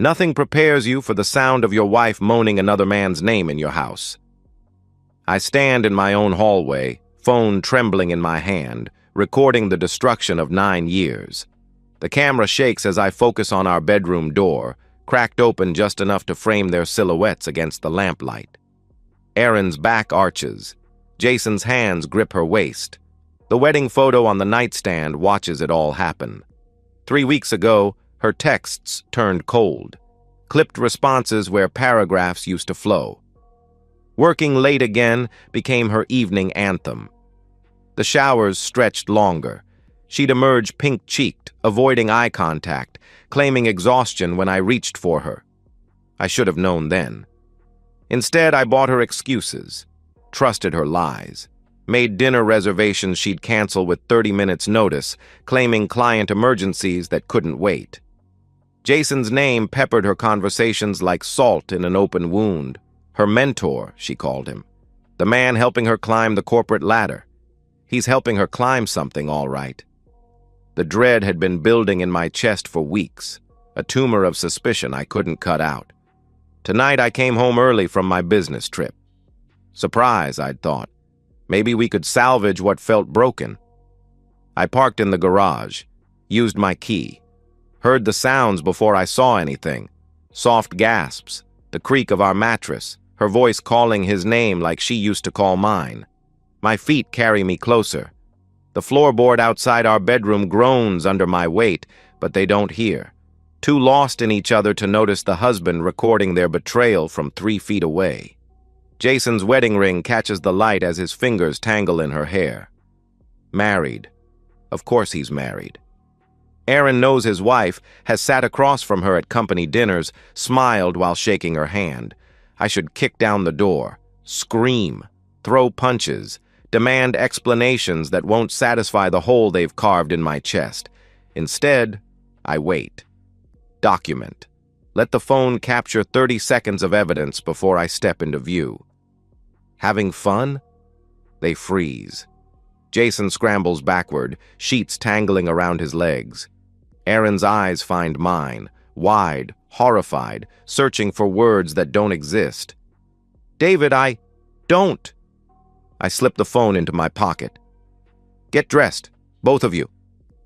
Nothing prepares you for the sound of your wife moaning another man's name in your house. I stand in my own hallway, phone trembling in my hand, recording the destruction of 9 years. The camera shakes as I focus on our bedroom door, cracked open just enough to frame their silhouettes against the lamplight. Erin's back arches. Jason's hands grip her waist. The wedding photo on the nightstand watches it all happen. 3 weeks ago, her texts turned cold. Clipped responses where paragraphs used to flow. Working late again became her evening anthem. The showers stretched longer. She'd emerge pink-cheeked, avoiding eye contact, claiming exhaustion when I reached for her. I should have known then. Instead, I bought her excuses, trusted her lies, made dinner reservations she'd cancel with 30 minutes notice, claiming client emergencies that couldn't wait. Jason's name peppered her conversations like salt in an open wound. Her mentor, she called him. The man helping her climb the corporate ladder. He's helping her climb something, all right. The dread had been building in my chest for weeks, a tumor of suspicion I couldn't cut out. Tonight I came home early from my business trip. Surprise, I'd thought. Maybe we could salvage what felt broken. I parked in the garage, used my key, heard the sounds before I saw anything. Soft gasps, the creak of our mattress, her voice calling his name like she used to call mine. My feet carry me closer. The floorboard outside our bedroom groans under my weight, but they don't hear. Too lost in each other to notice the husband recording their betrayal from 3 feet away. Jason's wedding ring catches the light as his fingers tangle in her hair. Married. Of course he's married. Erin knows his wife, has sat across from her at company dinners, smiled while shaking her hand. I should kick down the door, scream, throw punches, demand explanations that won't satisfy the hole they've carved in my chest. Instead, I wait. Document. Let the phone capture 30 seconds of evidence before I step into view. Having fun? They freeze. Jason scrambles backward, sheets tangling around his legs. Erin's eyes find mine, wide, horrified, searching for words that don't exist. David, don't. I slip the phone into my pocket. Get dressed, both of you.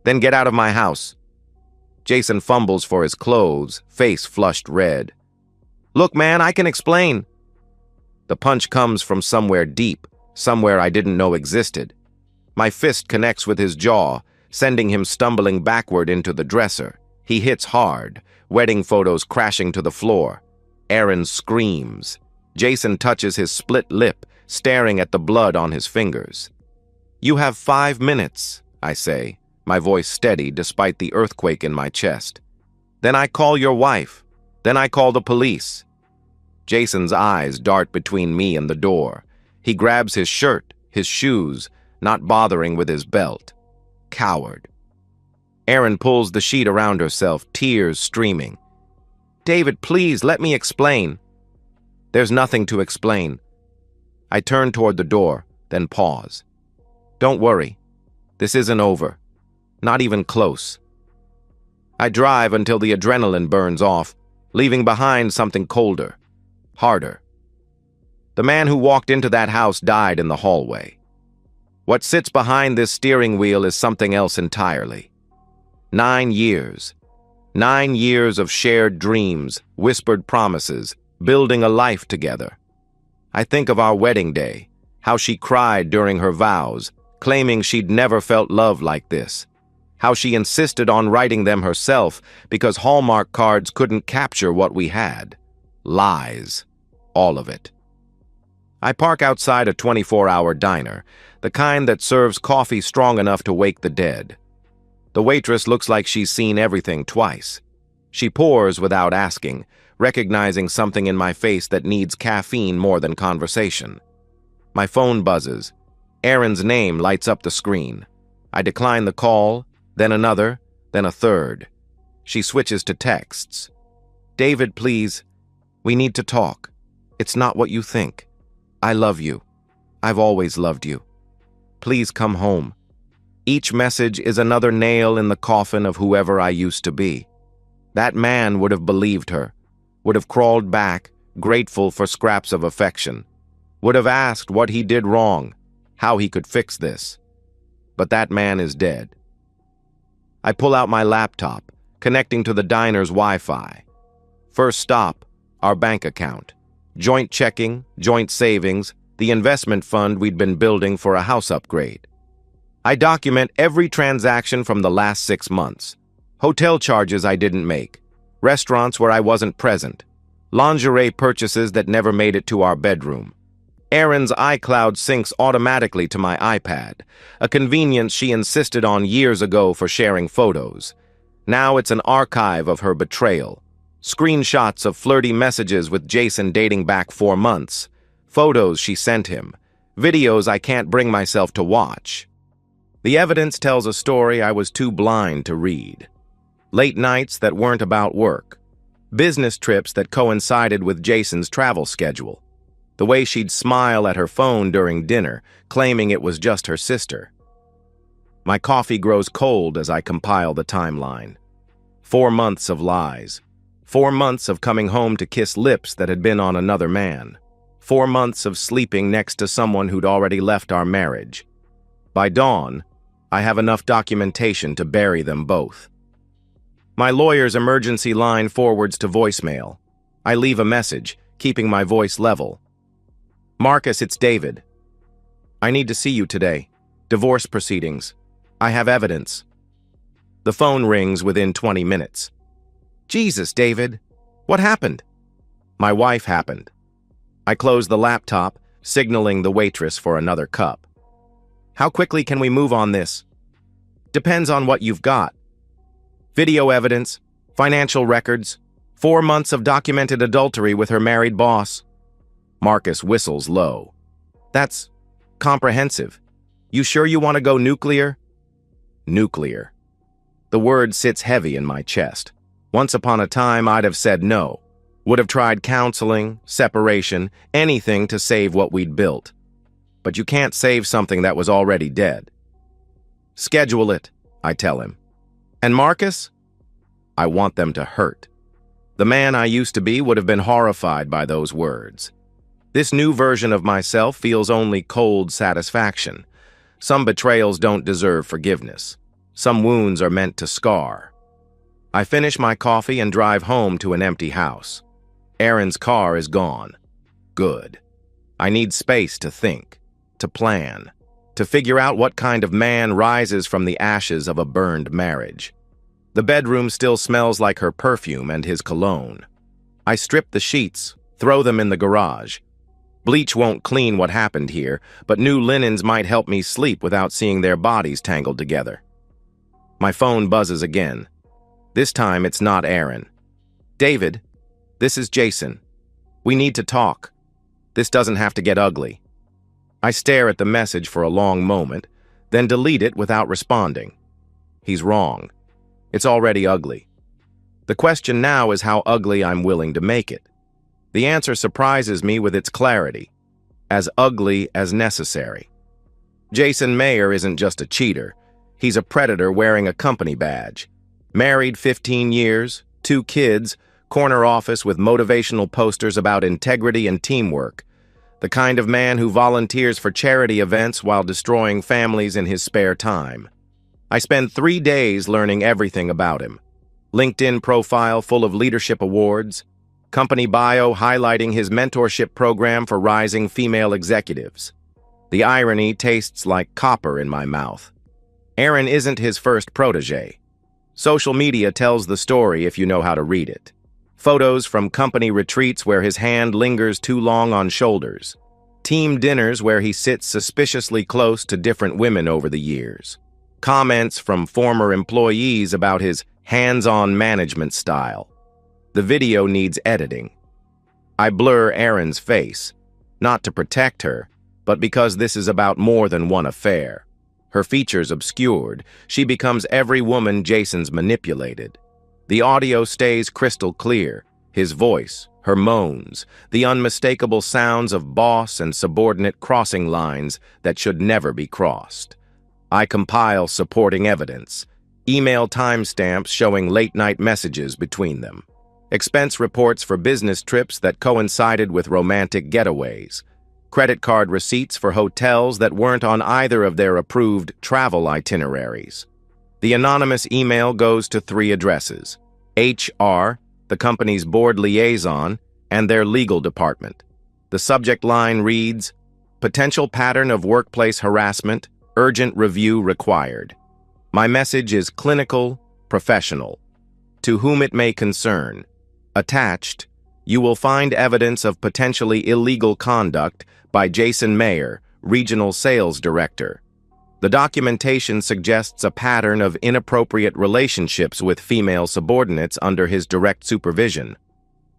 Then get out of my house. Jason fumbles for his clothes, face flushed red. Look, man, I can explain. The punch comes from somewhere deep, somewhere I didn't know existed. My fist connects with his jaw, sending him stumbling backward into the dresser. He hits hard, wedding photos crashing to the floor. Erin screams. Jason touches his split lip, staring at the blood on his fingers. You have 5 minutes, I say, my voice steady despite the earthquake in my chest. Then I call your wife. Then I call the police. Jason's eyes dart between me and the door. He grabs his shirt, his shoes, not bothering with his belt. Coward. Erin pulls the sheet around herself, tears streaming. David, please, let me explain. There's nothing to explain. I turn toward the door, then pause. Don't worry. This isn't over. Not even close. I drive until the adrenaline burns off, leaving behind something colder, harder. The man who walked into that house died in the hallway. What sits behind this steering wheel is something else entirely. 9 years. 9 years of shared dreams, whispered promises, building a life together. I think of our wedding day, how she cried during her vows, claiming she'd never felt love like this. How she insisted on writing them herself because Hallmark cards couldn't capture what we had. Lies. All of it. I park outside a 24-hour diner, the kind that serves coffee strong enough to wake the dead. The waitress looks like she's seen everything twice. She pours without asking, recognizing something in my face that needs caffeine more than conversation. My phone buzzes. Erin's name lights up the screen. I decline the call, then another, then a third. She switches to texts. David, please. We need to talk. It's not what you think. I love you. I've always loved you. Please come home. Each message is another nail in the coffin of whoever I used to be. That man would have believed her, would have crawled back, grateful for scraps of affection, would have asked what he did wrong, how he could fix this. But that man is dead. I pull out my laptop, connecting to the diner's Wi-Fi. First stop, our bank account. Joint checking, joint savings, the investment fund we'd been building for a house upgrade. I document every transaction from the last 6 months. Hotel charges I didn't make, restaurants where I wasn't present, lingerie purchases that never made it to our bedroom. Erin's iCloud syncs automatically to my iPad, a convenience she insisted on years ago for sharing photos. Now it's an archive of her betrayal. Screenshots of flirty messages with Jason dating back 4 months. Photos she sent him. Videos I can't bring myself to watch. The evidence tells a story I was too blind to read. Late nights that weren't about work. Business trips that coincided with Jason's travel schedule. The way she'd smile at her phone during dinner, claiming it was just her sister. My coffee grows cold as I compile the timeline. 4 months of lies. 4 months of coming home to kiss lips that had been on another man. 4 months of sleeping next to someone who'd already left our marriage. By dawn, I have enough documentation to bury them both. My lawyer's emergency line forwards to voicemail. I leave a message, keeping my voice level. Marcus, it's David. I need to see you today. Divorce proceedings. I have evidence. The phone rings within 20 minutes. Jesus, David. What happened? My wife happened. I close the laptop, signaling the waitress for another cup. How quickly can we move on this? Depends on what you've got. Video evidence, financial records, 4 months of documented adultery with her married boss. Marcus whistles low. That's comprehensive. You sure you want to go nuclear? Nuclear. The word sits heavy in my chest. Once upon a time, I'd have said no. Would have tried counseling, separation, anything to save what we'd built. But you can't save something that was already dead. Schedule it, I tell him. And Marcus? I want them to hurt. The man I used to be would have been horrified by those words. This new version of myself feels only cold satisfaction. Some betrayals don't deserve forgiveness. Some wounds are meant to scar. I finish my coffee and drive home to an empty house. Erin's car is gone. Good. I need space to think, to plan, to figure out what kind of man rises from the ashes of a burned marriage. The bedroom still smells like her perfume and his cologne. I strip the sheets, throw them in the garage. Bleach won't clean what happened here, but new linens might help me sleep without seeing their bodies tangled together. My phone buzzes again. This time it's not Erin. David, this is Jason. We need to talk. This doesn't have to get ugly. I stare at the message for a long moment, then delete it without responding. He's wrong. It's already ugly. The question now is how ugly I'm willing to make it. The answer surprises me with its clarity. As ugly as necessary. Jason Mayer isn't just a cheater. He's a predator wearing a company badge. Married 15 years, 2 kids, corner office with motivational posters about integrity and teamwork. The kind of man who volunteers for charity events while destroying families in his spare time. I spend 3 days learning everything about him. LinkedIn profile full of leadership awards. Company bio highlighting his mentorship program for rising female executives. The irony tastes like copper in my mouth. Erin isn't his first protege. Social media tells the story if you know how to read it. Photos from company retreats where his hand lingers too long on shoulders. Team dinners where he sits suspiciously close to different women over the years. Comments from former employees about his hands-on management style. The video needs editing. I blur Erin's face, not to protect her, but because this is about more than one affair. Her features obscured, she becomes every woman Jason's manipulated. The audio stays crystal clear, his voice, her moans, the unmistakable sounds of boss and subordinate crossing lines that should never be crossed. I compile supporting evidence. email timestamps showing late-night messages between them, expense reports for business trips that coincided with romantic getaways, credit card receipts for hotels that weren't on either of their approved travel itineraries. The anonymous email goes to 3 addresses: HR, the company's board liaison, and their legal department. The subject line reads, "Potential pattern of workplace harassment, urgent review required." My message is clinical, professional. To whom it may concern. Attached, you will find evidence of potentially illegal conduct by Jason Mayer, Regional Sales Director. The documentation suggests a pattern of inappropriate relationships with female subordinates under his direct supervision.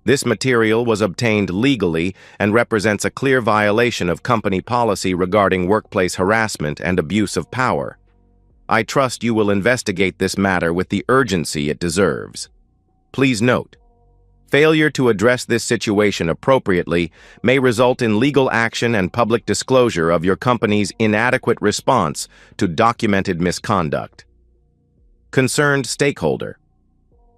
This material was obtained legally and represents a clear violation of company policy regarding workplace harassment and abuse of power. I trust you will investigate this matter with the urgency it deserves. Please note, failure to address this situation appropriately may result in legal action and public disclosure of your company's inadequate response to documented misconduct. Concerned stakeholder.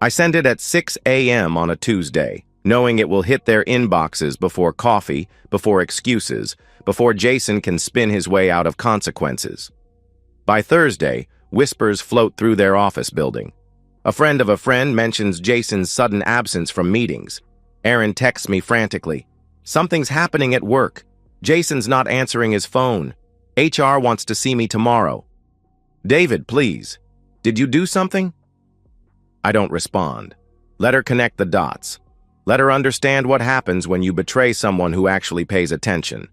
I send it at 6 a.m. on a Tuesday, knowing it will hit their inboxes before coffee, before excuses, before Jason can spin his way out of consequences. By Thursday, whispers float through their office building. A friend of a friend mentions Jason's sudden absence from meetings. Aaron texts me frantically. "Something's happening at work. Jason's not answering his phone. HR wants to see me tomorrow." "David, please. Did you do something?" I don't respond. Let her connect the dots. Let her understand what happens when you betray someone who actually pays attention.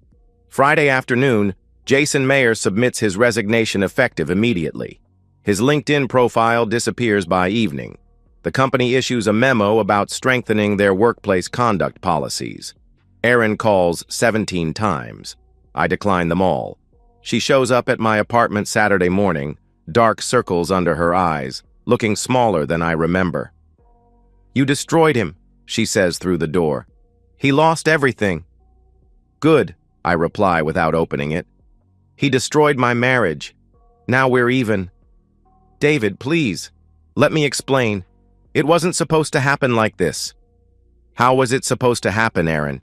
Friday afternoon, Jason Mayer submits his resignation effective immediately. His LinkedIn profile disappears by evening. The company issues a memo about strengthening their workplace conduct policies. Erin calls 17 times. I decline them all. She shows up at my apartment Saturday morning, dark circles under her eyes, looking smaller than I remember. "You destroyed him," she says through the door. "He lost everything." "Good," I reply without opening it. "He destroyed my marriage. Now we're even." "David, please, let me explain. It wasn't supposed to happen like this." "How was it supposed to happen, Aaron?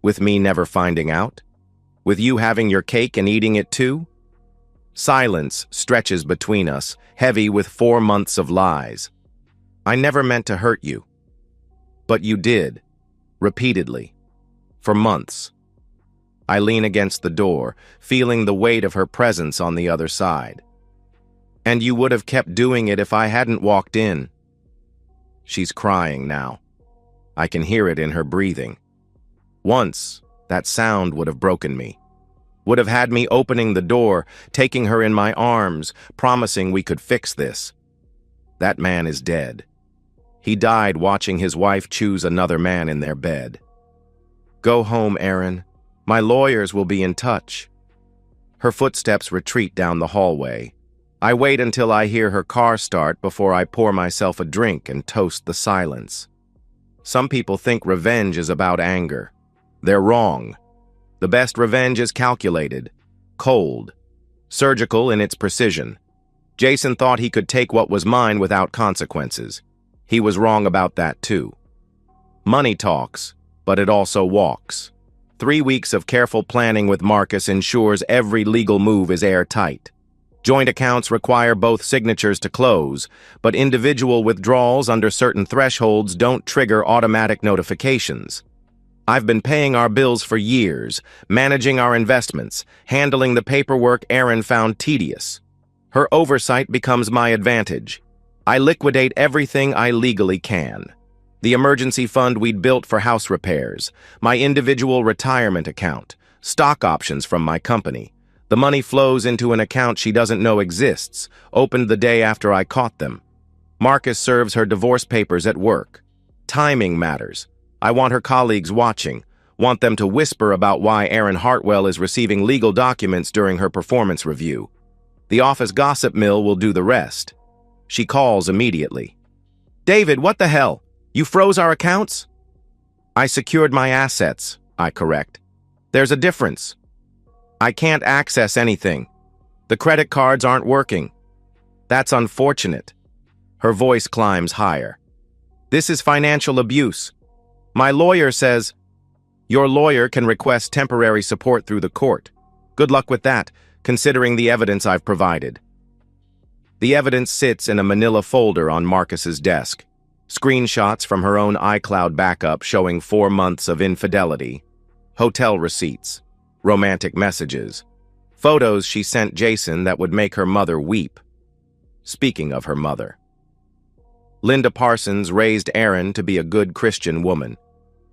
With me never finding out? With you having your cake and eating it too?" Silence stretches between us, heavy with 4 months of lies. "I never meant to hurt you." "But you did. Repeatedly. For months." I lean against the door, feeling the weight of her presence on the other side. "And you would have kept doing it if I hadn't walked in." She's crying now. I can hear it in her breathing. Once, that sound would have broken me. Would have had me opening the door, taking her in my arms, promising we could fix this. That man is dead. He died watching his wife choose another man in their bed. "Go home, Aaron. My lawyers will be in touch." Her footsteps retreat down the hallway. I wait until I hear her car start before I pour myself a drink and toast the silence. Some people think revenge is about anger. They're wrong. The best revenge is calculated, cold, surgical in its precision. Jason thought he could take what was mine without consequences. He was wrong about that too. Money talks, but it also walks. 3 weeks of careful planning with Marcus ensures every legal move is airtight. Joint accounts require both signatures to close, but individual withdrawals under certain thresholds don't trigger automatic notifications. I've been paying our bills for years, managing our investments, handling the paperwork Erin found tedious. Her oversight becomes my advantage. I liquidate everything I legally can. The emergency fund we'd built for house repairs, my individual retirement account, stock options from my company. The money flows into an account she doesn't know exists, opened the day after I caught them. Marcus serves her divorce papers at work. Timing matters. I want her colleagues watching, want them to whisper about why Erin Hartwell is receiving legal documents during her performance review. The office gossip mill will do the rest. She calls immediately. "David, what the hell? You froze our accounts?" "I secured my assets," I correct. "There's a difference. I can't access anything. The credit cards aren't working." That's unfortunate. Her voice climbs higher. This is financial abuse. My lawyer says, your lawyer can request temporary support through the court. Good luck with that, considering the evidence I've provided. The evidence sits in a manila folder on Marcus's desk. Screenshots from her own iCloud backup showing 4 months of infidelity, hotel receipts, romantic messages, photos she sent Jason that would make her mother weep. Speaking of her mother, Linda Parsons raised Erin to be a good Christian woman,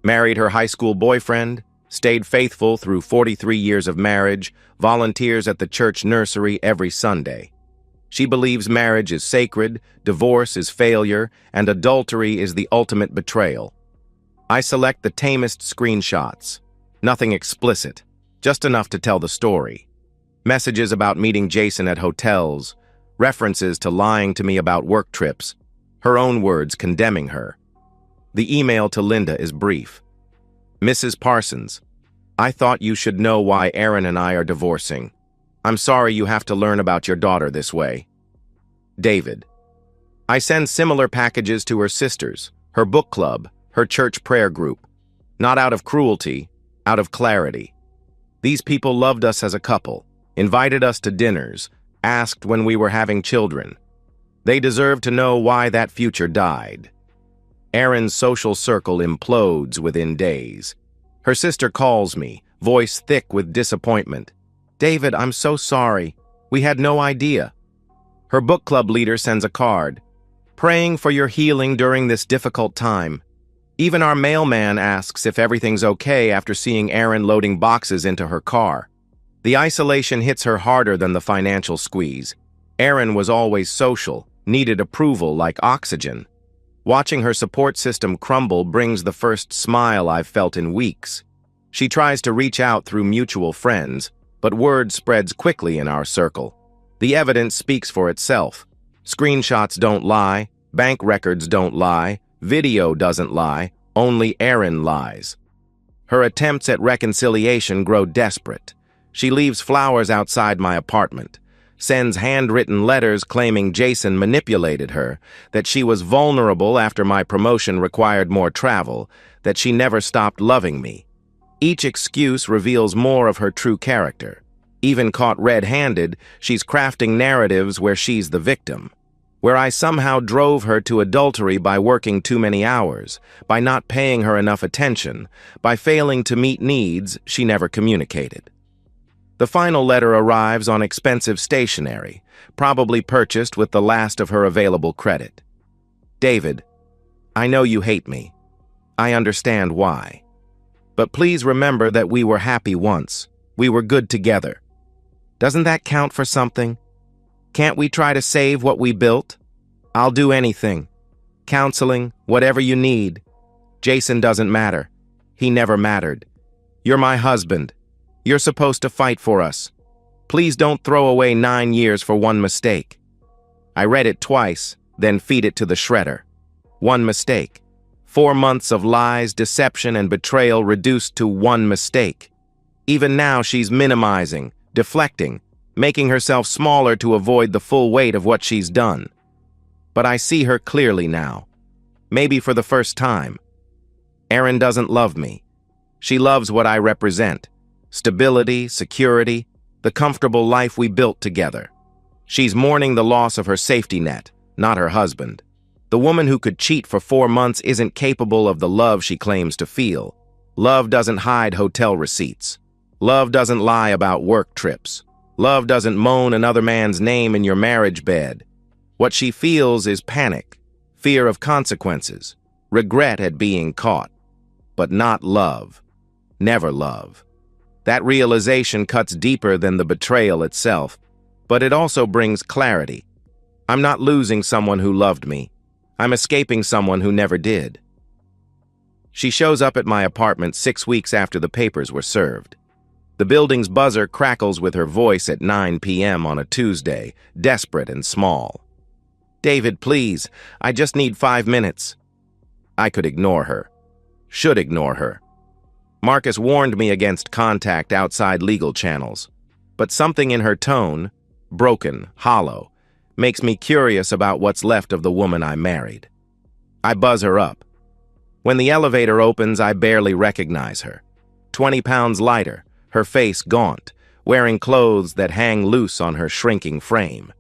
married her high school boyfriend, stayed faithful through 43 years of marriage, volunteers at the church nursery every Sunday. She believes marriage is sacred, divorce is failure, and adultery is the ultimate betrayal. I select the tamest screenshots. Nothing explicit, just enough to tell the story. Messages about meeting Jason at hotels, references to lying to me about work trips, her own words condemning her. The email to Linda is brief. Mrs. Parsons, I thought you should know why Erin and I are divorcing. I'm sorry you have to learn about your daughter this way. David, I send similar packages to her sisters, her book club, her church prayer group. Not out of cruelty, out of clarity. These people loved us as a couple, invited us to dinners, asked when we were having children. They deserve to know why that future died. Erin's social circle implodes within days. Her sister calls me, voice thick with disappointment. David, I'm so sorry. We had no idea. Her book club leader sends a card, praying for your healing during this difficult time. Even our mailman asks if everything's okay after seeing Erin loading boxes into her car. The isolation hits her harder than the financial squeeze. Erin was always social, needed approval like oxygen. Watching her support system crumble brings the first smile I've felt in weeks. She tries to reach out through mutual friends, but word spreads quickly in our circle. The evidence speaks for itself. Screenshots don't lie, bank records don't lie, video doesn't lie, only Erin lies. Her attempts at reconciliation grow desperate. She leaves flowers outside my apartment, sends handwritten letters claiming Jason manipulated her, that she was vulnerable after my promotion required more travel, that she never stopped loving me. Each excuse reveals more of her true character. Even caught red-handed, she's crafting narratives where she's the victim, where I somehow drove her to adultery by working too many hours, by not paying her enough attention, by failing to meet needs she never communicated. The final letter arrives on expensive stationery, probably purchased with the last of her available credit. David, I know you hate me. I understand why. But please remember that we were happy once. We were good together. Doesn't that count for something? Can't we try to save what we built? I'll do anything. Counseling, whatever you need. Jason doesn't matter. He never mattered. You're my husband. You're supposed to fight for us. Please don't throw away 9 years for one mistake. I read it twice, then feed it to the shredder. One mistake. 4 months of lies, deception, and betrayal reduced to one mistake. Even now she's minimizing, deflecting, making herself smaller to avoid the full weight of what she's done. But I see her clearly now. Maybe for the first time. Erin doesn't love me. She loves what I represent. Stability, security, the comfortable life we built together. She's mourning the loss of her safety net, not her husband. The woman who could cheat for 4 months isn't capable of the love she claims to feel. Love doesn't hide hotel receipts. Love doesn't lie about work trips. Love doesn't moan another man's name in your marriage bed. What she feels is panic, fear of consequences, regret at being caught. But not love. Never love. That realization cuts deeper than the betrayal itself, but it also brings clarity. I'm not losing someone who loved me. I'm escaping someone who never did. She shows up at my apartment 6 weeks after the papers were served. The building's buzzer crackles with her voice at 9 p.m. on a Tuesday, desperate and small. David, please, I just need 5 minutes. I could ignore her. Should ignore her. Marcus warned me against contact outside legal channels, but something in her tone, broken, hollow, makes me curious about what's left of the woman I married. I buzz her up. When the elevator opens, I barely recognize her. 20 pounds lighter, her face gaunt, wearing clothes that hang loose on her shrinking frame.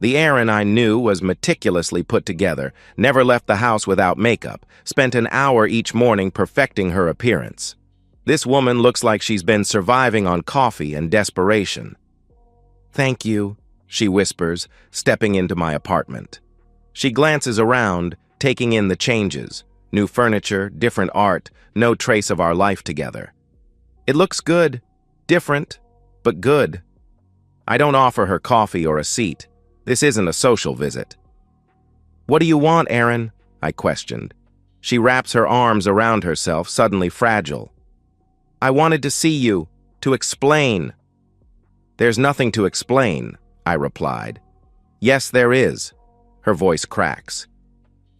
The Erin I knew was meticulously put together, never left the house without makeup, spent an hour each morning perfecting her appearance. This woman looks like she's been surviving on coffee and desperation. "Thank you," she whispers, stepping into my apartment. She glances around, taking in the changes. New furniture, different art, no trace of our life together. It looks good, different, but good. I don't offer her coffee or a seat. This isn't a social visit. "What do you want, Erin?" I questioned. She wraps her arms around herself, suddenly fragile. "I wanted to see you, to explain." "There's nothing to explain," I replied. "Yes, there is." Her voice cracks.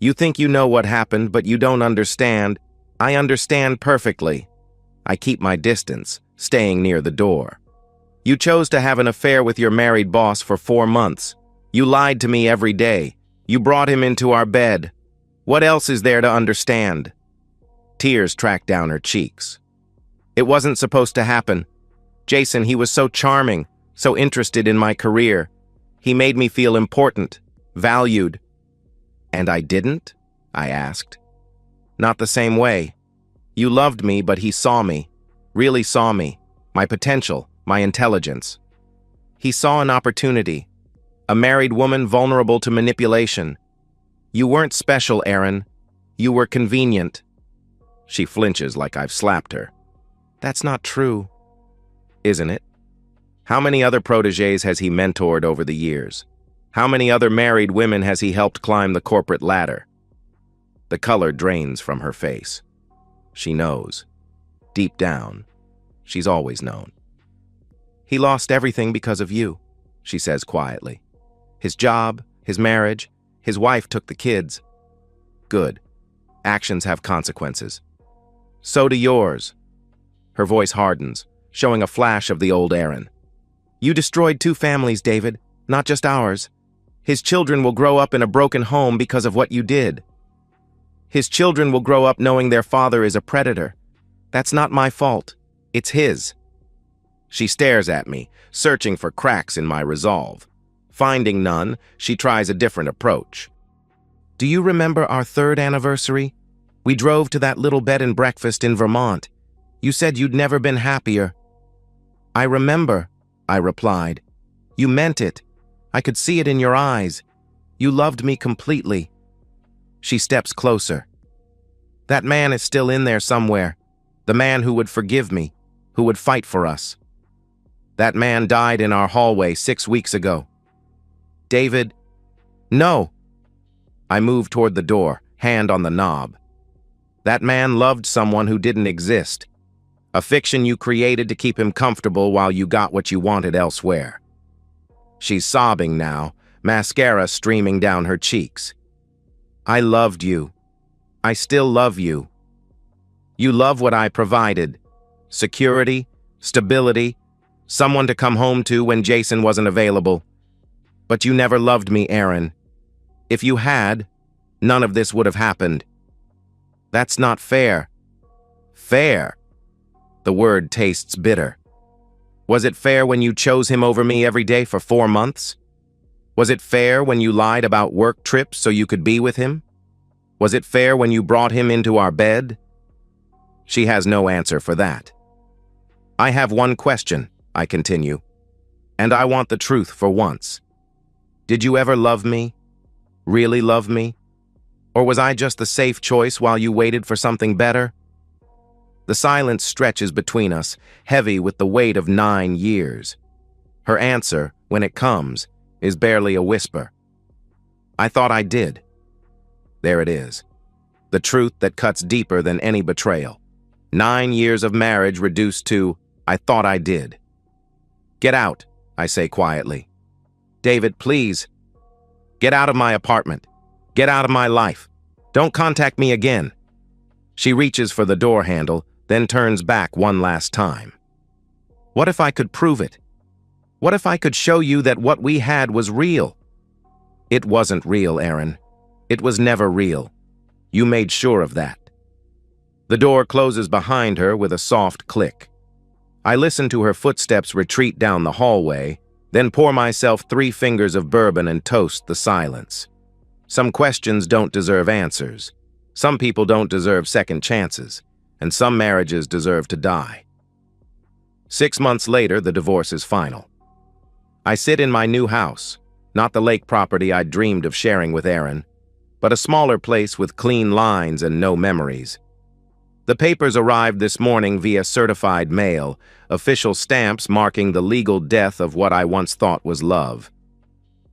"You think you know what happened, but you don't understand." "I understand perfectly." I keep my distance, staying near the door. "You chose to have an affair with your married boss for 4 months. You lied to me every day. You brought him into our bed. What else is there to understand?" Tears track down her cheeks. "It wasn't supposed to happen. Jason, he was so charming, so interested in my career. He made me feel important, valued." "And I didn't?" I asked. "Not the same way. You loved me, but he saw me, really saw me, my potential, my intelligence. He saw an opportunity, a married woman vulnerable to manipulation. You weren't special, Erin. You were convenient." She flinches like I've slapped her. "That's not true." "Isn't it? How many other protégés has he mentored over the years? How many other married women has he helped climb the corporate ladder?" The color drains from her face. She knows. Deep down, she's always known. "He lost everything because of you," she says quietly. "His job, his marriage, his wife took the kids." "Good. Actions have consequences. So do yours." Her voice hardens, showing a flash of the old Erin. "You destroyed 2 families, David, not just ours. His children will grow up in a broken home because of what you did. His children will grow up knowing their father is a predator. That's not my fault. It's his." She stares at me, searching for cracks in my resolve. Finding none, she tries a different approach. "Do you remember our 3rd anniversary? We drove to that little bed and breakfast in Vermont. You said you'd never been happier." "I remember," I replied. "You meant it. I could see it in your eyes. You loved me completely." She steps closer. "That man is still in there somewhere. The man who would forgive me, who would fight for us. That man died in our hallway 6 weeks ago." "David." "No." I move toward the door, hand on the knob. "That man loved someone who didn't exist. A fiction you created to keep him comfortable while you got what you wanted elsewhere." She's sobbing now, mascara streaming down her cheeks. "I loved you. I still love you. You love what I provided. Security, stability, someone to come home to when Jason wasn't available. But you never loved me, Erin. If you had, none of this would have happened. That's not fair." "Fair?" The word tastes bitter. "Was it fair when you chose him over me every day for 4 months? Was it fair when you lied about work trips so you could be with him? Was it fair when you brought him into our bed?" She has no answer for that. "I have one question," I continue, "and I want the truth for once. Did you ever love me? Really love me? Or was I just the safe choice while you waited for something better?" The silence stretches between us, heavy with the weight of 9 years. Her answer, when it comes, is barely a whisper. "I thought I did." There it is. The truth that cuts deeper than any betrayal. 9 years of marriage reduced to, "I thought I did." "Get out," I say quietly. "David, please. Get out of my apartment. Get out of my life. Don't contact me again." She reaches for the door handle, then turns back one last time. "What if I could prove it? What if I could show you that what we had was real? It wasn't real, Erin. It was never real. You made sure of that. The door closes behind her with a soft click. I listen to her footsteps retreat down the hallway, then pour myself 3 fingers of bourbon and toast the silence. Some questions don't deserve answers. Some people don't deserve second chances, and some marriages deserve to die. 6 months later, the divorce is final. I sit in my new house, not the lake property I'd dreamed of sharing with Erin, but a smaller place with clean lines and no memories. The papers arrived this morning via certified mail, official stamps marking the legal death of what I once thought was love.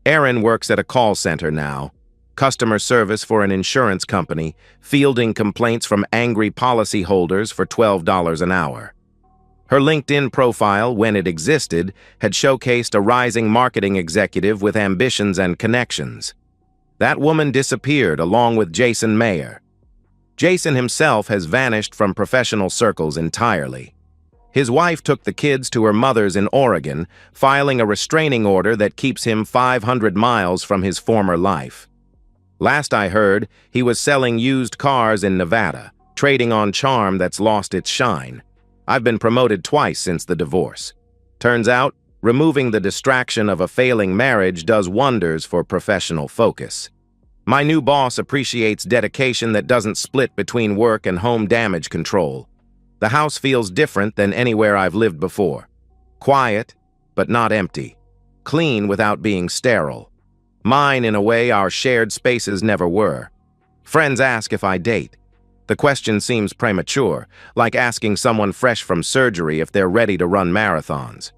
Erin works at a call center now, customer service for an insurance company, fielding complaints from angry policyholders for $12 an hour. Her LinkedIn profile, when it existed, had showcased a rising marketing executive with ambitions and connections. That woman disappeared along with Jason Mayer. Jason himself has vanished from professional circles entirely. His wife took the kids to her mother's in Oregon, filing a restraining order that keeps him 500 miles from his former life. Last I heard, he was selling used cars in Nevada, trading on charm that's lost its shine. I've been promoted twice since the divorce. Turns out, removing the distraction of a failing marriage does wonders for professional focus. My new boss appreciates dedication that doesn't split between work and home damage control. The house feels different than anywhere I've lived before. Quiet, but not empty. Clean without being sterile. Mine in a way our shared spaces never were. Friends ask if I date. The question seems premature, like asking someone fresh from surgery if they're ready to run marathons.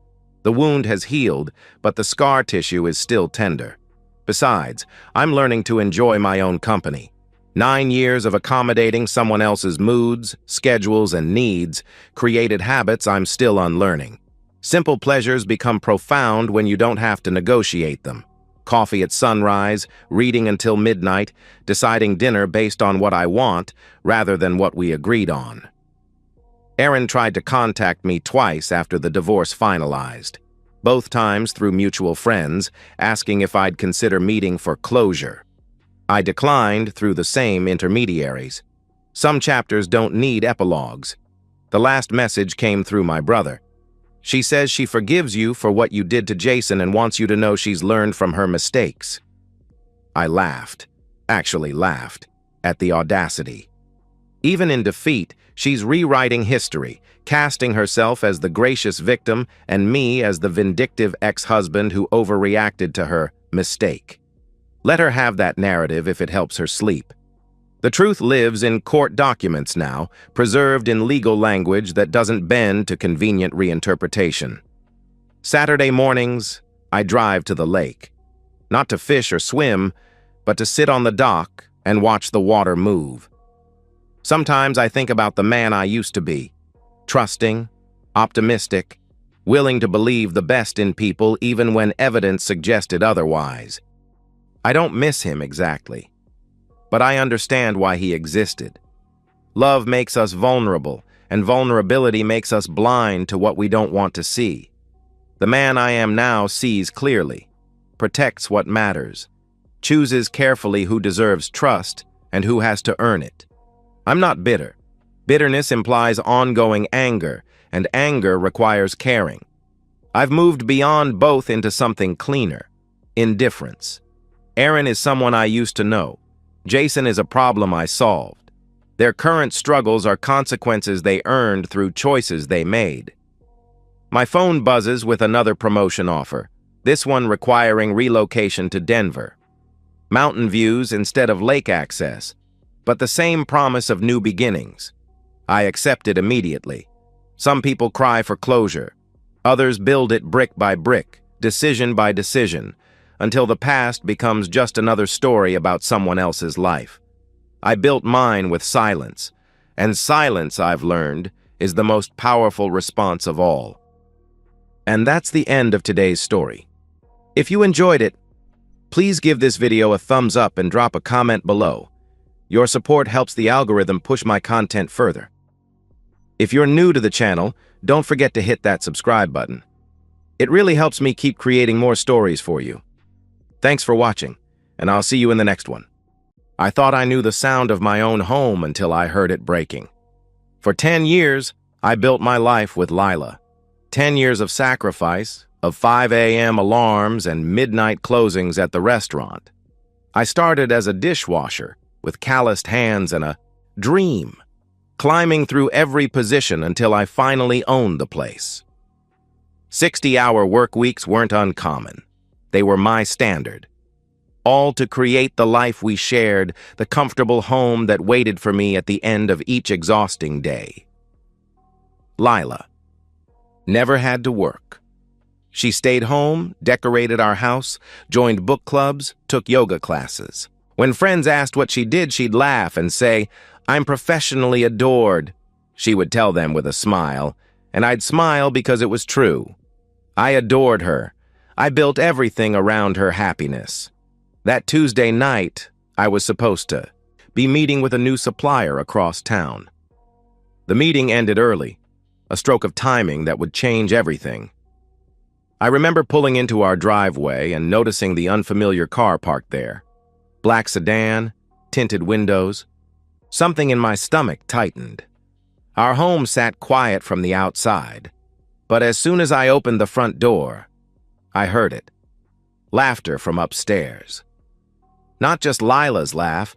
The wound has healed, but the scar tissue is still tender. Besides, I'm learning to enjoy my own company. 9 years of accommodating someone else's moods, schedules, and needs created habits I'm still unlearning. Simple pleasures become profound when you don't have to negotiate them. Coffee at sunrise, reading until midnight, deciding dinner based on what I want rather than what we agreed on. Erin tried to contact me twice after the divorce finalized. Both times through mutual friends, asking if I'd consider meeting for closure. I declined through the same intermediaries. Some chapters don't need epilogues. The last message came through my brother. She says she forgives you for what you did to Jason and wants you to know she's learned from her mistakes. I laughed, actually laughed, at the audacity. Even in defeat, she's rewriting history, casting herself as the gracious victim and me as the vindictive ex-husband who overreacted to her mistake. Let her have that narrative if it helps her sleep. The truth lives in court documents now, preserved in legal language that doesn't bend to convenient reinterpretation. Saturday mornings, I drive to the lake. Not to fish or swim, but to sit on the dock and watch the water move. Sometimes I think about the man I used to be. Trusting, optimistic, willing to believe the best in people even when evidence suggested otherwise. I don't miss him exactly, but I understand why he existed. Love makes us vulnerable, and vulnerability makes us blind to what we don't want to see. The man I am now sees clearly, protects what matters, chooses carefully who deserves trust and who has to earn it. I'm not bitter. Bitterness implies ongoing anger, and anger requires caring. I've moved beyond both into something cleaner, indifference. Erin is someone I used to know. Jason is a problem I solved. Their current struggles are consequences they earned through choices they made. My phone buzzes with another promotion offer, this one requiring relocation to Denver. Mountain views instead of lake access, but the same promise of new beginnings. I accept it immediately. Some people cry for closure. Others build it brick by brick, decision by decision, until the past becomes just another story about someone else's life. I built mine with silence, and silence, I've learned, is the most powerful response of all. And that's the end of today's story. If you enjoyed it, please give this video a thumbs up and drop a comment below. Your support helps the algorithm push my content further. If you're new to the channel, don't forget to hit that subscribe button. It really helps me keep creating more stories for you. Thanks for watching. and I'll see you in the next one. I thought I knew the sound of my own home until I heard it breaking. For 10 years, I built my life with Lila. 10 years of sacrifice, of 5 a.m. alarms and midnight closings at the restaurant. I started as a dishwasher, with calloused hands and a dream, climbing through every position until I finally owned the place. 60-hour work weeks weren't uncommon. They were my standard. All to create the life we shared, the comfortable home that waited for me at the end of each exhausting day. Lila never had to work. She stayed home, decorated our house, joined book clubs, took yoga classes. When friends asked what she did, she'd laugh and say, "I'm professionally adored." She would tell them with a smile, and I'd smile because it was true. I adored her. I built everything around her happiness. That Tuesday night, I was supposed to be meeting with a new supplier across town. The meeting ended early, a stroke of timing that would change everything. I remember pulling into our driveway and noticing the unfamiliar car parked there. Black sedan, tinted windows. Something in my stomach tightened. Our home sat quiet from the outside, but as soon as I opened the front door, I heard it. Laughter from upstairs. Not just Lila's laugh,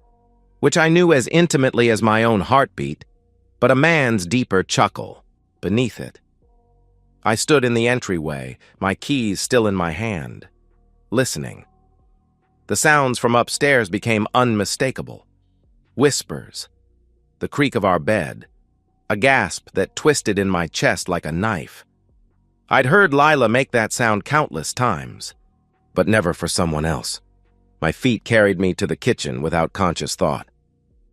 which I knew as intimately as my own heartbeat, but a man's deeper chuckle beneath it. I stood in the entryway, my keys still in my hand, listening. The sounds from upstairs became unmistakable. Whispers, the creak of our bed, a gasp that twisted in my chest like a knife. I'd heard Lila make that sound countless times, but never for someone else. My feet carried me to the kitchen without conscious thought.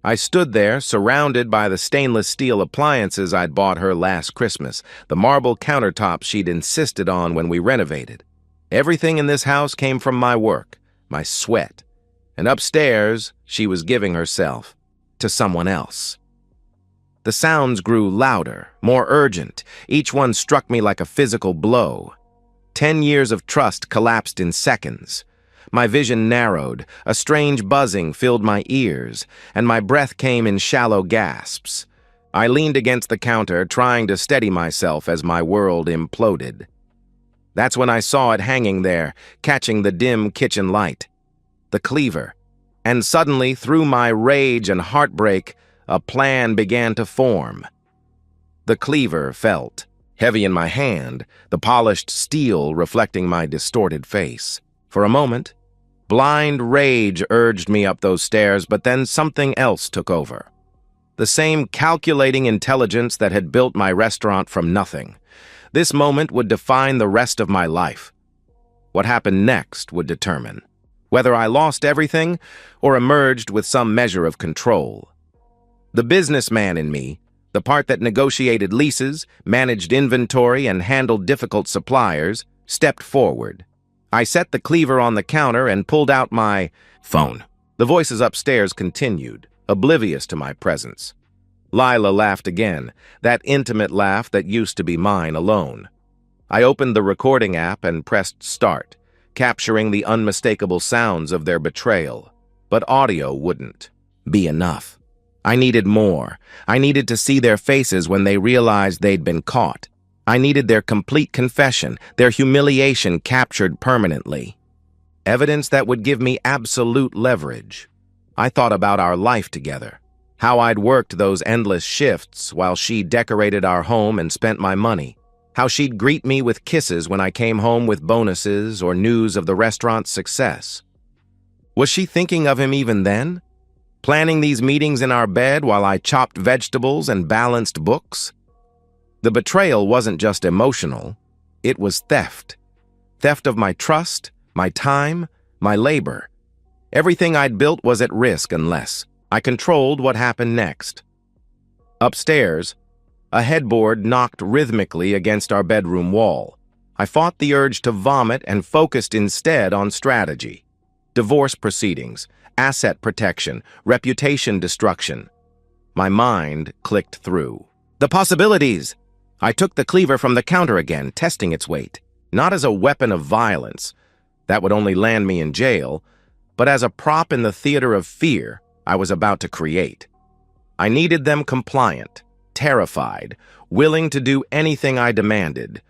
I stood there, surrounded by the stainless steel appliances I'd bought her last Christmas, the marble countertops she'd insisted on when we renovated. Everything in this house came from my work, my sweat, and upstairs she was giving herself to someone else. The sounds grew louder, more urgent. Each one struck me like a physical blow. 10 years of trust collapsed in seconds. My vision narrowed, a strange buzzing filled my ears, and my breath came in shallow gasps. I leaned against the counter, trying to steady myself as my world imploded. That's when I saw it hanging there, catching the dim kitchen light. The cleaver. And suddenly, through my rage and heartbreak, a plan began to form. The cleaver felt heavy in my hand, the polished steel reflecting my distorted face. For a moment, blind rage urged me up those stairs, but then something else took over. The same calculating intelligence that had built my restaurant from nothing. This moment would define the rest of my life. What happened next would determine whether I lost everything or emerged with some measure of control. The businessman in me, the part that negotiated leases, managed inventory, and handled difficult suppliers, stepped forward. I set the cleaver on the counter and pulled out my phone. The voices upstairs continued, oblivious to my presence. Lila laughed again, that intimate laugh that used to be mine alone. I opened the recording app and pressed start, capturing the unmistakable sounds of their betrayal. But audio wouldn't be enough. I needed more. I needed to see their faces when they realized they'd been caught. I needed their complete confession, their humiliation captured permanently. Evidence that would give me absolute leverage. I thought about our life together, how I'd worked those endless shifts while she decorated our home and spent my money, how she'd greet me with kisses when I came home with bonuses or news of the restaurant's success. Was she thinking of him even then? Planning these meetings in our bed while I chopped vegetables and balanced books? The betrayal wasn't just emotional, it was theft. Theft of my trust, my time, my labor. Everything I'd built was at risk unless I controlled what happened next. Upstairs, a headboard knocked rhythmically against our bedroom wall. I fought the urge to vomit and focused instead on strategy. Divorce proceedings, asset protection, reputation destruction. My mind clicked through. The possibilities! I took the cleaver from the counter again, testing its weight. Not as a weapon of violence. That would only land me in jail, but as a prop in the theater of fear I was about to create. I needed them compliant, terrified, willing to do anything I demanded.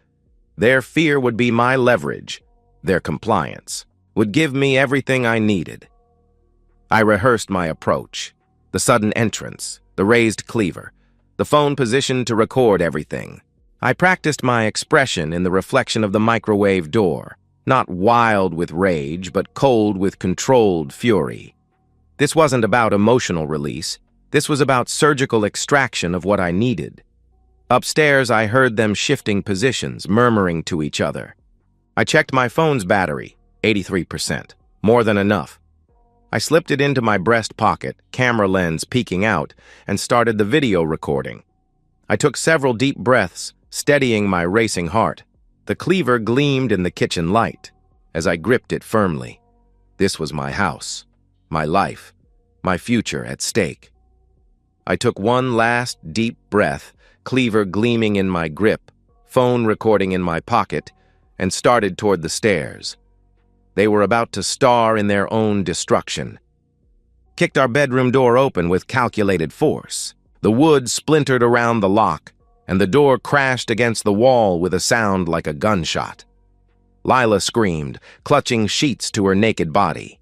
Their fear would be my leverage. Their compliance would give me everything I needed. I rehearsed my approach, the sudden entrance, the raised cleaver, the phone positioned to record everything. I practiced my expression in the reflection of the microwave door, not wild with rage, but cold with controlled fury. This wasn't about emotional release. This was about surgical extraction of what I needed. Upstairs, I heard them shifting positions, murmuring to each other. I checked my phone's battery, 83%, more than enough. I slipped it into my breast pocket, camera lens peeking out, and started the video recording. I took several deep breaths, steadying my racing heart. The cleaver gleamed in the kitchen light as I gripped it firmly. This was my house, my life, my future at stake. I took one last deep breath, cleaver gleaming in my grip, phone recording in my pocket, and started toward the stairs. They were about to star in their own destruction. Kicked our bedroom door open with calculated force. The wood splintered around the lock, and the door crashed against the wall with a sound like a gunshot. Lila screamed, clutching sheets to her naked body.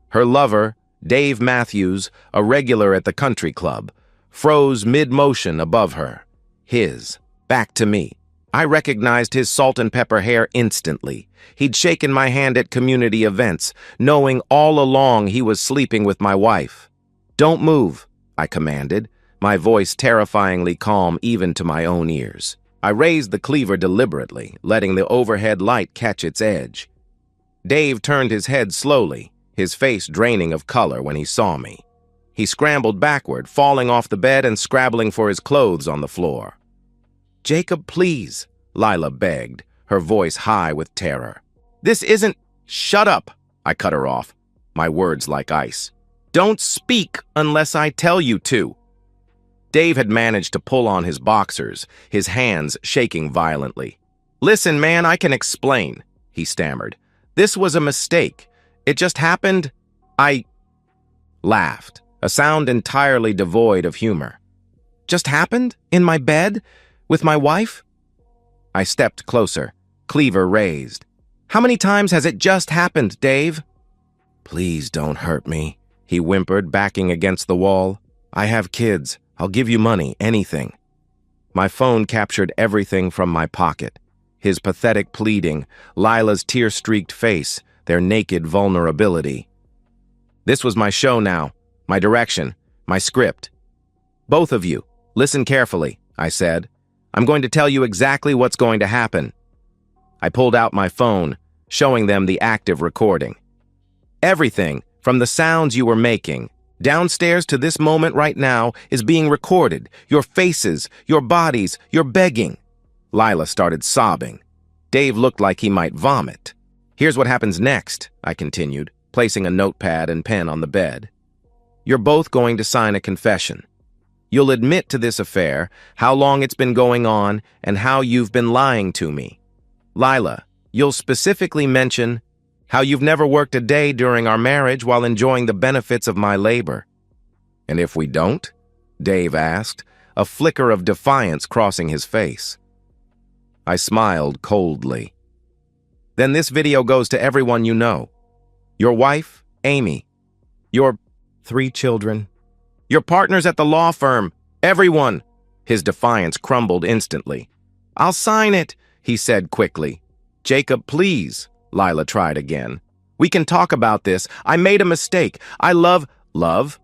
Her lover, Dave Matthews, a regular at the country club, froze mid-motion above her. His, back to me. I recognized his salt and pepper hair instantly. He'd shaken my hand at community events, knowing all along he was sleeping with my wife. "Don't move," I commanded, my voice terrifyingly calm even to my own ears. I raised the cleaver deliberately, letting the overhead light catch its edge. Dave turned his head slowly, his face draining of color when he saw me. He scrambled backward, falling off the bed and scrabbling for his clothes on the floor. "Jacob, please," Lila begged, her voice high with terror. "This isn't—" "Shut up," I cut her off, my words like ice. "Don't speak unless I tell you to." Dave had managed to pull on his boxers, his hands shaking violently. "Listen, man, I can explain," he stammered. "This was a mistake. It just happened." I laughed, a sound entirely devoid of humor. "Just happened? In my bed? With my wife?" I stepped closer, cleaver raised. "How many times has it just happened, Dave?" "Please don't hurt me," he whimpered, backing against the wall. "I have kids. I'll give you money, anything." My phone captured everything from my pocket. His pathetic pleading, Lila's tear-streaked face, their naked vulnerability. This was my show now, my direction, my script. "Both of you, listen carefully," I said. "I'm going to tell you exactly what's going to happen." I pulled out my phone, showing them the active recording. "Everything, from the sounds you were making, downstairs to this moment right now, is being recorded. Your faces, your bodies, your begging." Lila started sobbing. Dave looked like he might vomit. "Here's what happens next," I continued, placing a notepad and pen on the bed. "You're both going to sign a confession. You'll admit to this affair, how long it's been going on, and how you've been lying to me. Lila, you'll specifically mention how you've never worked a day during our marriage while enjoying the benefits of my labor." "And if we don't?" Dave asked, a flicker of defiance crossing his face. I smiled coldly. "Then this video goes to everyone you know. Your wife, Amy. Your 3 children. Your partners at the law firm. Everyone." His defiance crumbled instantly. "I'll sign it," he said quickly. "Jacob, please," Lila tried again. "We can talk about this. I made a mistake. I love—" "Love?"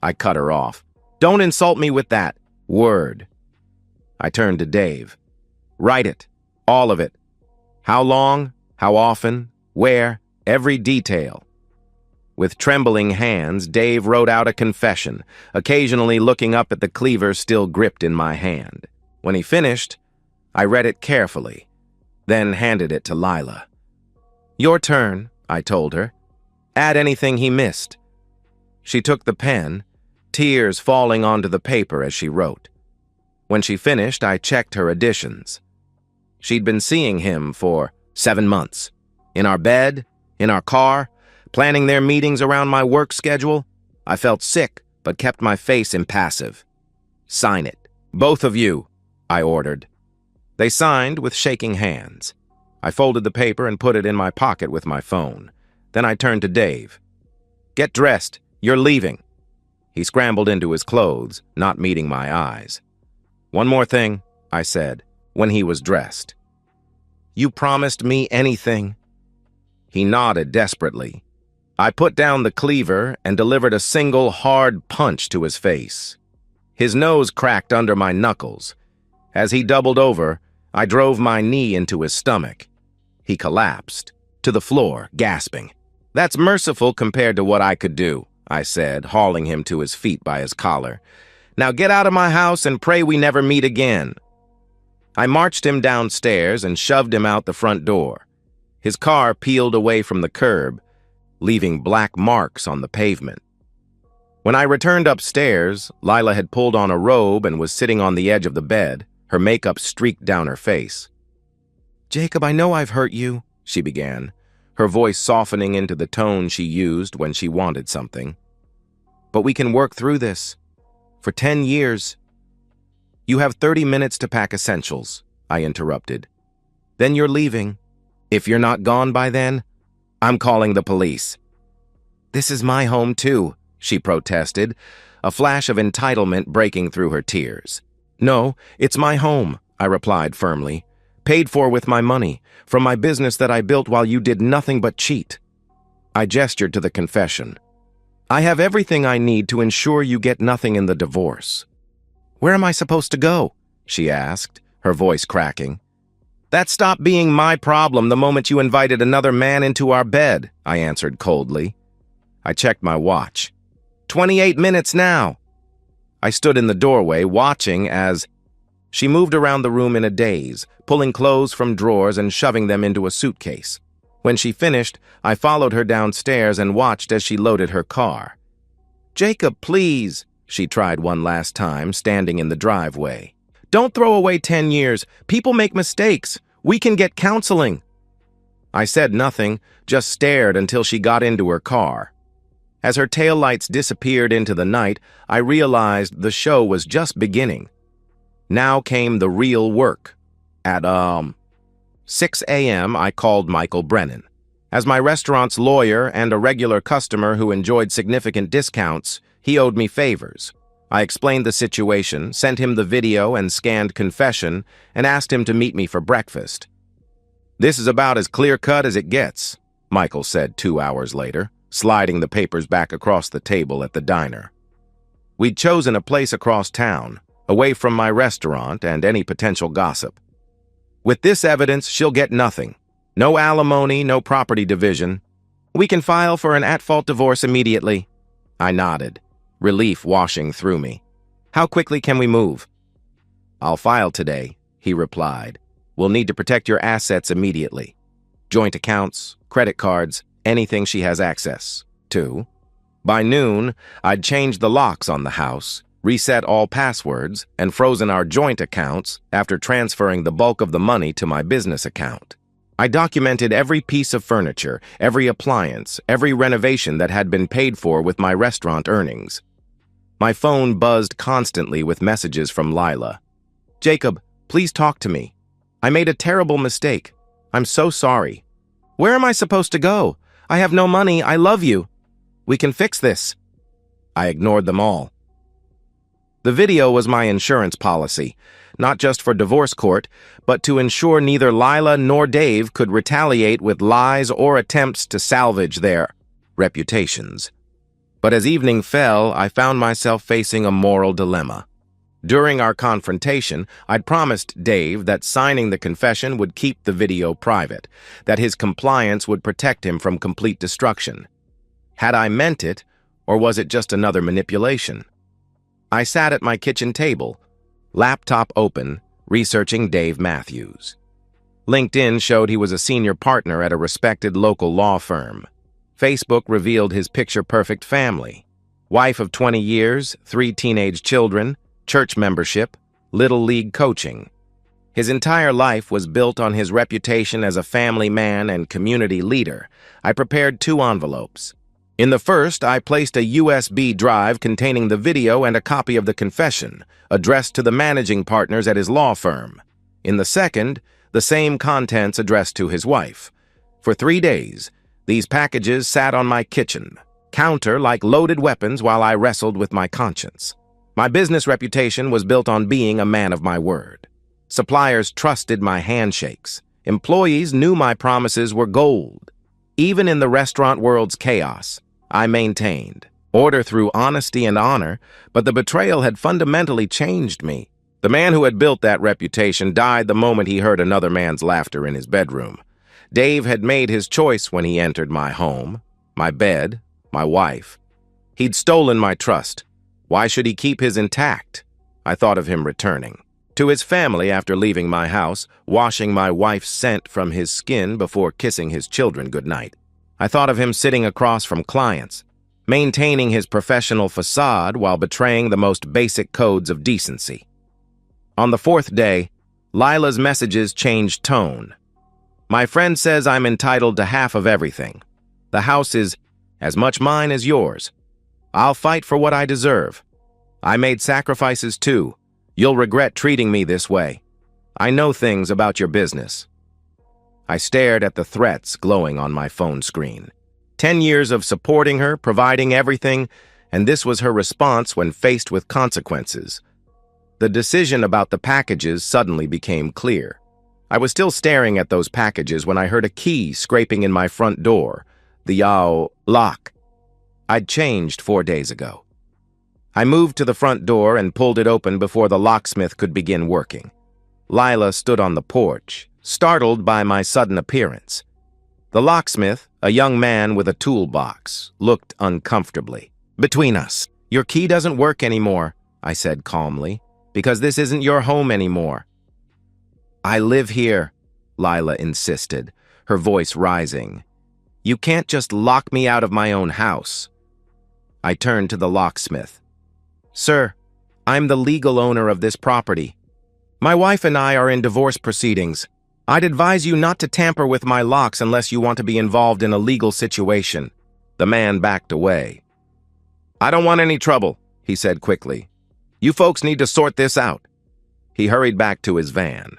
I cut her off. "Don't insult me with that word." I turned to Dave. "Write it. All of it. How long, how often, where, every detail." With trembling hands, Dave wrote out a confession, occasionally looking up at the cleaver still gripped in my hand. When he finished, I read it carefully, then handed it to Lila. "Your turn," I told her. "Add anything he missed." She took the pen, tears falling onto the paper as she wrote. When she finished, I checked her additions. She'd been seeing him for 7 months. In our bed, in our car, planning their meetings around my work schedule. I felt sick, but kept my face impassive. "Sign it. Both of you," I ordered. They signed with shaking hands. I folded the paper and put it in my pocket with my phone. Then I turned to Dave. "Get dressed. You're leaving." He scrambled into his clothes, not meeting my eyes. "One more thing," I said, when he was dressed. "You promised me anything?" He nodded desperately. I put down the cleaver and delivered a single hard punch to his face. His nose cracked under my knuckles. As he doubled over, I drove my knee into his stomach. He collapsed to the floor, gasping. "That's merciful compared to what I could do," I said, hauling him to his feet by his collar. "Now get out of my house and pray we never meet again." I marched him downstairs and shoved him out the front door. His car peeled away from the curb, leaving black marks on the pavement. When I returned upstairs, Lila had pulled on a robe and was sitting on the edge of the bed, her makeup streaked down her face. "Jacob, I know I've hurt you," she began, her voice softening into the tone she used when she wanted something. "But we can work through this. For 10 years. You have 30 minutes to pack essentials," I interrupted. "Then you're leaving. If you're not gone by then, I'm calling the police." "This is my home too," she protested, a flash of entitlement breaking through her tears. "No, it's my home," I replied firmly. "Paid for with my money, from my business that I built while you did nothing but cheat." I gestured to the confession. "I have everything I need to ensure you get nothing in the divorce." "Where am I supposed to go?" she asked, her voice cracking. "That stopped being my problem the moment you invited another man into our bed," I answered coldly. I checked my watch. 28 minutes now. I stood in the doorway, watching as she moved around the room in a daze, pulling clothes from drawers and shoving them into a suitcase. When she finished, I followed her downstairs and watched as she loaded her car. "Jacob, please," she tried one last time, standing in the driveway. "Don't throw away 10 years. People make mistakes. We can get counseling." I said nothing, just stared until she got into her car. As her taillights disappeared into the night, I realized the show was just beginning. Now came the real work. At 6 a.m., I called Michael Brennan. As my restaurant's lawyer and a regular customer who enjoyed significant discounts, he owed me favors. I explained the situation, sent him the video and scanned confession, and asked him to meet me for breakfast. "This is about as clear-cut as it gets," Michael said 2 hours later, sliding the papers back across the table at the diner. We'd chosen a place across town, away from my restaurant and any potential gossip. "With this evidence, she'll get nothing. No alimony, no property division. We can file for an at-fault divorce immediately." I nodded, relief washing through me. "How quickly can we move?" "I'll file today," he replied. "We'll need to protect your assets immediately. Joint accounts, credit cards, anything she has access to. By noon, I'd changed the locks on the house, reset all passwords, and frozen our joint accounts after transferring the bulk of the money to my business account. I documented every piece of furniture, every appliance, every renovation that had been paid for with my restaurant earnings. My phone buzzed constantly with messages from Lila. "Jacob, please talk to me. I made a terrible mistake. I'm so sorry. Where am I supposed to go? I have no money. I love you. We can fix this." I ignored them all. The video was my insurance policy, not just for divorce court, but to ensure neither Lila nor Dave could retaliate with lies or attempts to salvage their reputations. But as evening fell, I found myself facing a moral dilemma. During our confrontation, I'd promised Dave that signing the confession would keep the video private, that his compliance would protect him from complete destruction. Had I meant it, or was it just another manipulation? I sat at my kitchen table, laptop open, researching Dave Matthews. LinkedIn showed he was a senior partner at a respected local law firm. Facebook revealed his picture-perfect family. Wife of 20 years, 3 teenage children, church membership, Little League coaching. His entire life was built on his reputation as a family man and community leader. I prepared 2 envelopes. In the first, I placed a USB drive containing the video and a copy of the confession, addressed to the managing partners at his law firm. In the second, the same contents addressed to his wife. For 3 days, these packages sat on my kitchen counter like loaded weapons while I wrestled with my conscience. My business reputation was built on being a man of my word. Suppliers trusted my handshakes. Employees knew my promises were gold. Even in the restaurant world's chaos, I maintained order through honesty and honor, but the betrayal had fundamentally changed me. The man who had built that reputation died the moment he heard another man's laughter in his bedroom. Dave had made his choice when he entered my home, my bed, my wife. He'd stolen my trust. Why should he keep his intact? I thought of him returning to his family after leaving my house, washing my wife's scent from his skin before kissing his children goodnight. I thought of him sitting across from clients, maintaining his professional facade while betraying the most basic codes of decency. On the 4th day, Lila's messages changed tone. My friend says I'm entitled to half of everything. The house is as much mine as yours. I'll fight for what I deserve. I made sacrifices too. You'll regret treating me this way. I know things about your business. I stared at the threats glowing on my phone screen. 10 years of supporting her, providing everything, and this was her response when faced with consequences. The decision about the packages suddenly became clear. I was still staring at those packages when I heard a key scraping in my front door, the lock. I'd changed 4 days ago. I moved to the front door and pulled it open before the locksmith could begin working. Lila stood on the porch, startled by my sudden appearance. The locksmith, a young man with a toolbox, looked uncomfortably. Between us, your key doesn't work anymore, I said calmly, because this isn't your home anymore. I live here, Lila insisted, her voice rising. You can't just lock me out of my own house. I turned to the locksmith. Sir, I'm the legal owner of this property. My wife and I are in divorce proceedings. I'd advise you not to tamper with my locks unless you want to be involved in a legal situation. The man backed away. I don't want any trouble, he said quickly. You folks need to sort this out. He hurried back to his van.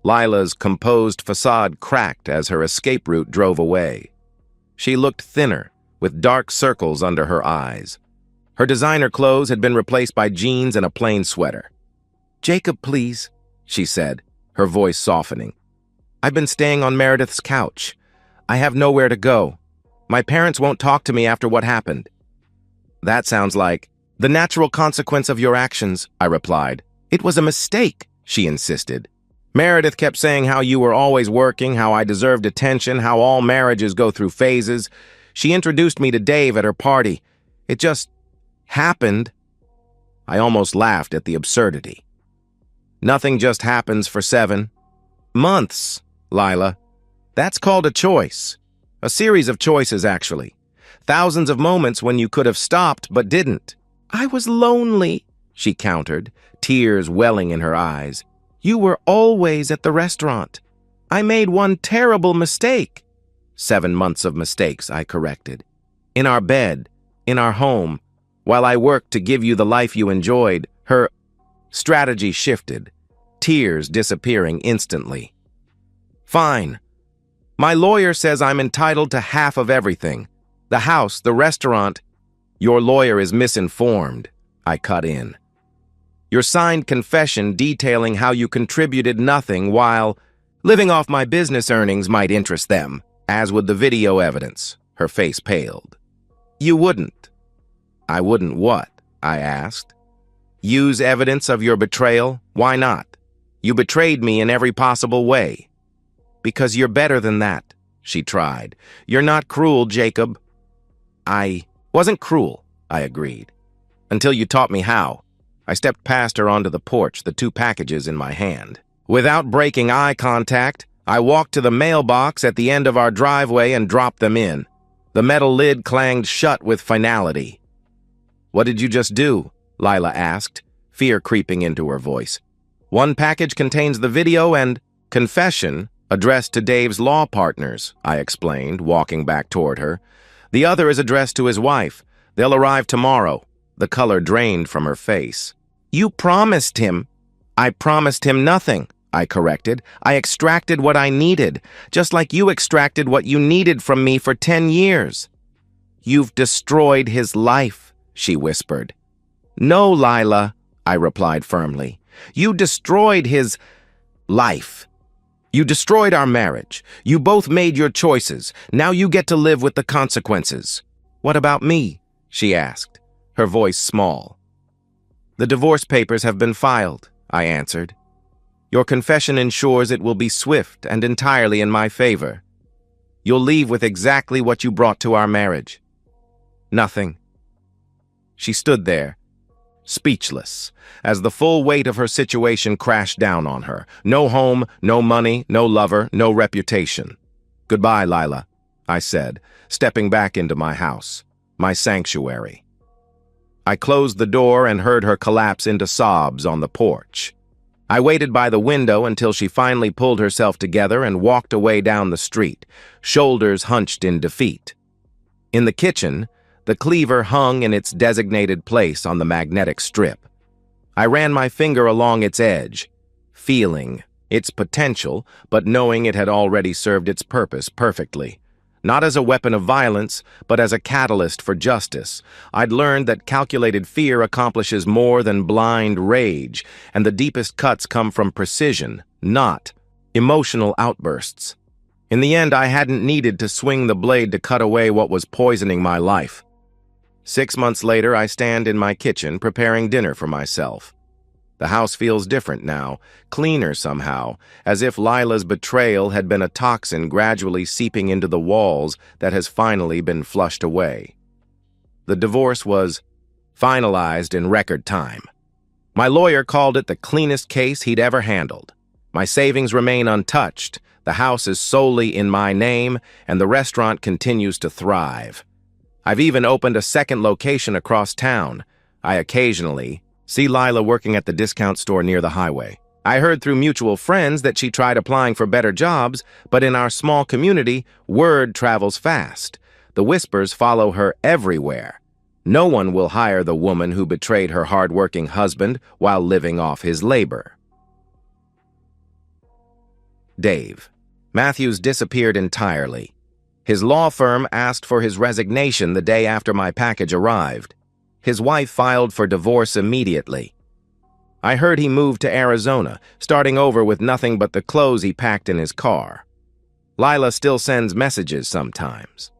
Lila's composed facade cracked as her escape route drove away. She looked thinner, with dark circles under her eyes. Her designer clothes had been replaced by jeans and a plain sweater. Jacob, please, she said, her voice softening. I've been staying on Meredith's couch. I have nowhere to go. My parents won't talk to me after what happened. That sounds like the natural consequence of your actions, I replied. It was a mistake, she insisted. Meredith kept saying how you were always working, how I deserved attention, how all marriages go through phases. She introduced me to Dave at her party. It just happened. I almost laughed at the absurdity. Nothing just happens for 7 months, Lila. That's called a choice. A series of choices, actually. Thousands of moments when you could have stopped but didn't. I was lonely, she countered, tears welling in her eyes. You were always at the restaurant. I made one terrible mistake. 7 months of mistakes, I corrected. In our bed, in our home, while I worked to give you the life you enjoyed, her strategy shifted, tears disappearing instantly. Fine. My lawyer says I'm entitled to half of everything. The house, the restaurant. Your lawyer is misinformed, I cut in. Your signed confession detailing how you contributed nothing while living off my business earnings might interest them, as would the video evidence. Her face paled. You wouldn't. I wouldn't what? I asked. Use evidence of your betrayal? Why not? You betrayed me in every possible way. Because you're better than that, she tried. You're not cruel, Jacob. I wasn't cruel, I agreed. Until you taught me how. I stepped past her onto the porch, the 2 packages in my hand. Without breaking eye contact, I walked to the mailbox at the end of our driveway and dropped them in. The metal lid clanged shut with finality. What did you just do? Lila asked, fear creeping into her voice. One package contains the video and confession addressed to Dave's law partners, I explained, walking back toward her. The other is addressed to his wife. They'll arrive tomorrow. The color drained from her face. You promised him. I promised him nothing, I corrected. I extracted what I needed, just like you extracted what you needed from me for 10 years. You've destroyed his life, she whispered. No, Lila, I replied firmly. You destroyed his life. You destroyed our marriage. You both made your choices. Now you get to live with the consequences. What about me? She asked, her voice small. The divorce papers have been filed, I answered. Your confession ensures it will be swift and entirely in my favor. You'll leave with exactly what you brought to our marriage. Nothing. She stood there, speechless, as the full weight of her situation crashed down on her. No home, no money, no lover, no reputation. Goodbye, Lila, I said, stepping back into my house, my sanctuary. I closed the door and heard her collapse into sobs on the porch. I waited by the window until she finally pulled herself together and walked away down the street, shoulders hunched in defeat. In the kitchen, the cleaver hung in its designated place on the magnetic strip. I ran my finger along its edge, feeling its potential, but knowing it had already served its purpose perfectly. Not as a weapon of violence, but as a catalyst for justice. I'd learned that calculated fear accomplishes more than blind rage, and the deepest cuts come from precision, not emotional outbursts. In the end, I hadn't needed to swing the blade to cut away what was poisoning my life. 6 months later, I stand in my kitchen preparing dinner for myself. The house feels different now, cleaner somehow, as if Lila's betrayal had been a toxin gradually seeping into the walls that has finally been flushed away. The divorce was finalized in record time. My lawyer called it the cleanest case he'd ever handled. My savings remain untouched, the house is solely in my name, and the restaurant continues to thrive. I've even opened a second location across town. I occasionally see Lila working at the discount store near the highway. I heard through mutual friends that she tried applying for better jobs, but in our small community, word travels fast. The whispers follow her everywhere. No one will hire the woman who betrayed her hard-working husband while living off his labor. Dave. Matthews disappeared entirely. His law firm asked for his resignation the day after my package arrived. His wife filed for divorce immediately. I heard he moved to Arizona, starting over with nothing but the clothes he packed in his car. Lila still sends messages sometimes.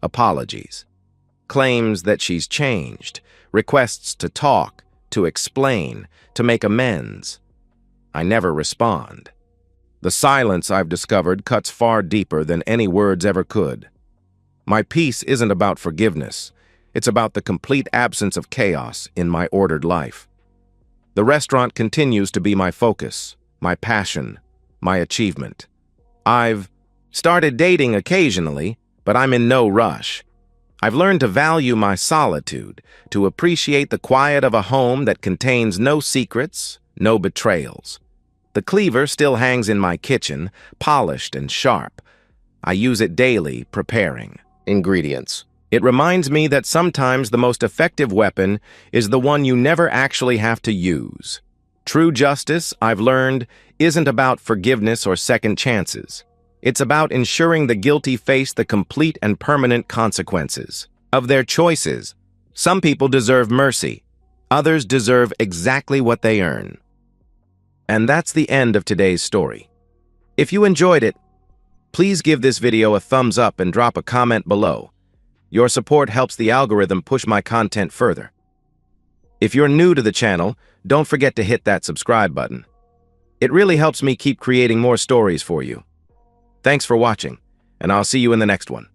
Apologies. Claims that she's changed. Requests to talk, to explain, to make amends. I never respond. The silence, I've discovered, cuts far deeper than any words ever could. My peace isn't about forgiveness. It's about the complete absence of chaos in my ordered life. The restaurant continues to be my focus, my passion, my achievement. I've started dating occasionally, but I'm in no rush. I've learned to value my solitude, to appreciate the quiet of a home that contains no secrets, no betrayals. The cleaver still hangs in my kitchen, polished and sharp. I use it daily, preparing ingredients. It reminds me that sometimes the most effective weapon is the one you never actually have to use. True justice, I've learned, isn't about forgiveness or second chances. It's about ensuring the guilty face the complete and permanent consequences of their choices. Some people deserve mercy. Others deserve exactly what they earn. And that's the end of today's story. If you enjoyed it, please give this video a thumbs up and drop a comment below. Your support helps the algorithm push my content further. If you're new to the channel, don't forget to hit that subscribe button. It really helps me keep creating more stories for you. Thanks for watching, and I'll see you in the next one.